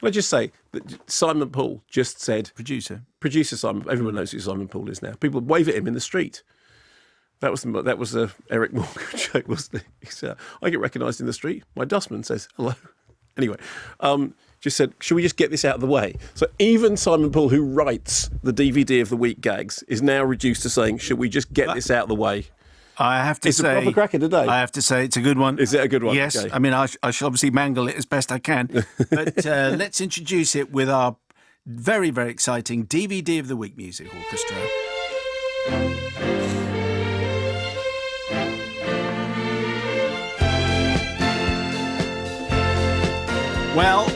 Can I just say that Simon Paul just said... Producer Simon. Everyone knows who Simon Paul is now. People wave at him in the street. That was a Eric Morgan joke, wasn't it? He said, I get recognised in the street. My dustman says hello. Anyway, just said, should we just get this out of the way? So even Simon Paul, who writes the DVD of the week gags, is now reduced to saying, should we just get this out of the way? I have to it's say... It's a proper cracker today. I have to say it's a good one. Is it a good one? Yes. Okay. I mean, I shall obviously mangle it as best I can. But let's introduce it with our very, very exciting DVD of the Week music orchestra. Well,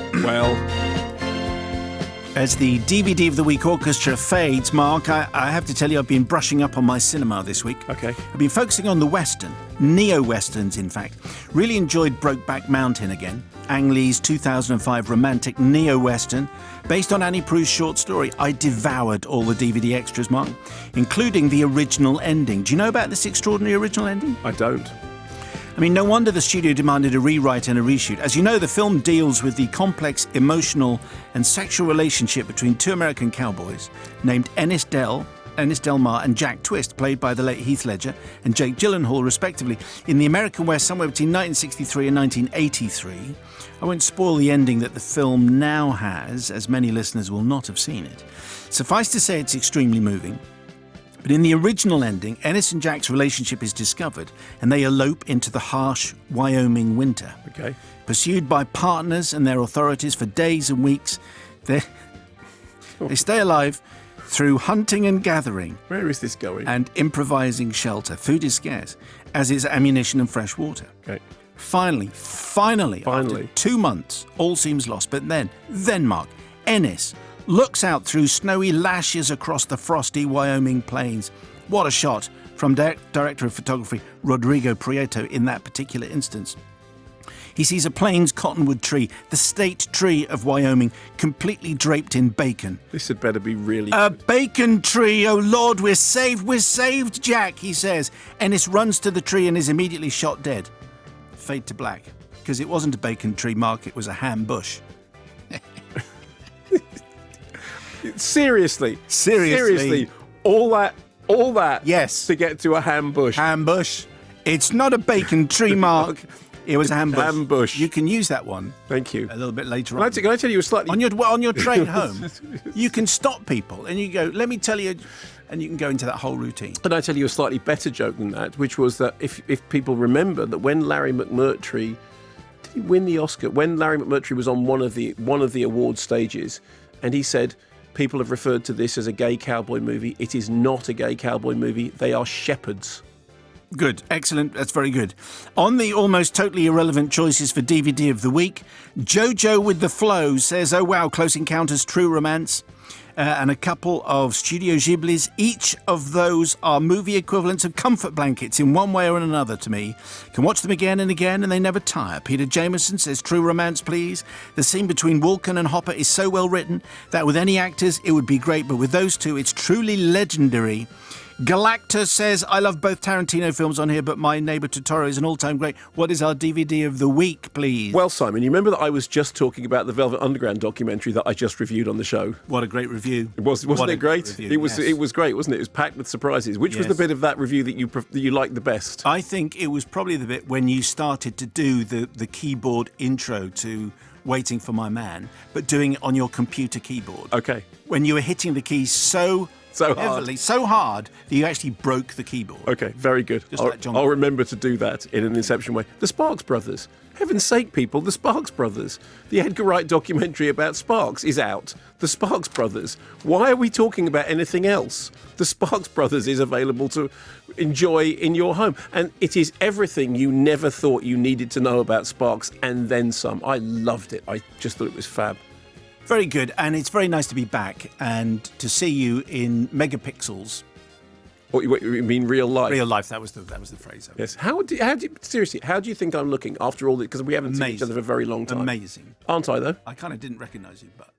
as the DVD of the Week orchestra fades, Mark, I have to tell you I've been brushing up on my cinema this week. Okay. I've been focusing on the Western, neo-Westerns in fact. Really enjoyed Brokeback Mountain again, Ang Lee's 2005 romantic neo-Western, based on Annie Proulx's short story. I devoured all the DVD extras, Mark, including the original ending. Do you know about this extraordinary original ending? I don't. I mean, no wonder the studio demanded a rewrite and a reshoot. As you know, the film deals with the complex, emotional and sexual relationship between two American cowboys named Ennis Del Mar and Jack Twist, played by the late Heath Ledger and Jake Gyllenhaal, respectively, in the American West somewhere between 1963 and 1983. I won't spoil the ending that the film now has, as many listeners will not have seen it. Suffice to say, it's extremely moving. But in the original ending, Ennis and Jack's relationship is discovered and they elope into the harsh Wyoming winter. Okay. Pursued by partners and their authorities for days and weeks, they stay alive through hunting and gathering. Where is this going? And improvising shelter. Food is scarce, as is ammunition and fresh water. Okay. Finally, after 2 months, all seems lost. But then, Mark, Ennis looks out through snowy lashes across the frosty Wyoming plains. What a shot from director of photography Rodrigo Prieto in that particular instance. He sees a plains cottonwood tree, the state tree of Wyoming, completely draped in bacon. This had better be really... A bacon tree! Oh, Lord, we're saved, Jack, he says. Ennis runs to the tree and is immediately shot dead. Fade to black. Because it wasn't a bacon tree, Mark, it was a ham bush. Seriously, all that, yes, to get to a ham bush. Ham bush. It's not a bacon tree, Mark. It was a ham bush. Ham bush. You can use that one. Thank you. A little bit later on. Can I tell you a slightly on your train home? You can stop people and you go, let me tell you, and you can go into that whole routine. Can I tell you a slightly better joke than that, which was that if people remember that when Larry McMurtry did he win the Oscar? When Larry McMurtry was on one of the award stages, and he said, people have referred to this as a gay cowboy movie. It is not a gay cowboy movie. They are shepherds. Good. Excellent. That's very good. On the almost totally irrelevant choices for DVD of the week, Jojo with the Flow says, oh wow, Close Encounters, True Romance, and a couple of Studio Ghiblis. Each of those are movie equivalents of comfort blankets in one way or another to me. Can watch them again and again and they never tire. Peter Jameson says, True Romance, please. The scene between Walken and Hopper is so well written that with any actors it would be great, but with those two it's truly legendary. Galactus says, I love both Tarantino films on here, but My Neighbor Totoro is an all-time great. What is our DVD of the week, please? Well, Simon, you remember that I was just talking about the Velvet Underground documentary that I just reviewed on the show? What a great review. Wasn't it great? Review, it was great, wasn't it? It was packed with surprises. Which was the bit of that review that you liked the best? I think it was probably the bit when you started to do the keyboard intro to Waiting for My Man, but doing it on your computer keyboard. Okay. When you were hitting the keys so heavily, so hard that you actually broke the keyboard. Okay, very good. I'll remember to do that in an Inception way. The Sparks Brothers. Heaven's sake, people, the Sparks Brothers. The Edgar Wright documentary about Sparks is out. The Sparks Brothers. Why are we talking about anything else? The Sparks Brothers is available to enjoy in your home. And it is everything you never thought you needed to know about Sparks and then some. I loved it. I just thought it was fab. Very good, and it's very nice to be back and to see you in megapixels. What you mean, real life? Real life. That was the phrase. Yes. How do you think I'm looking after all this? Because we haven't seen each other for a very long time. Amazing. Aren't I though? I kind of didn't recognise you, but.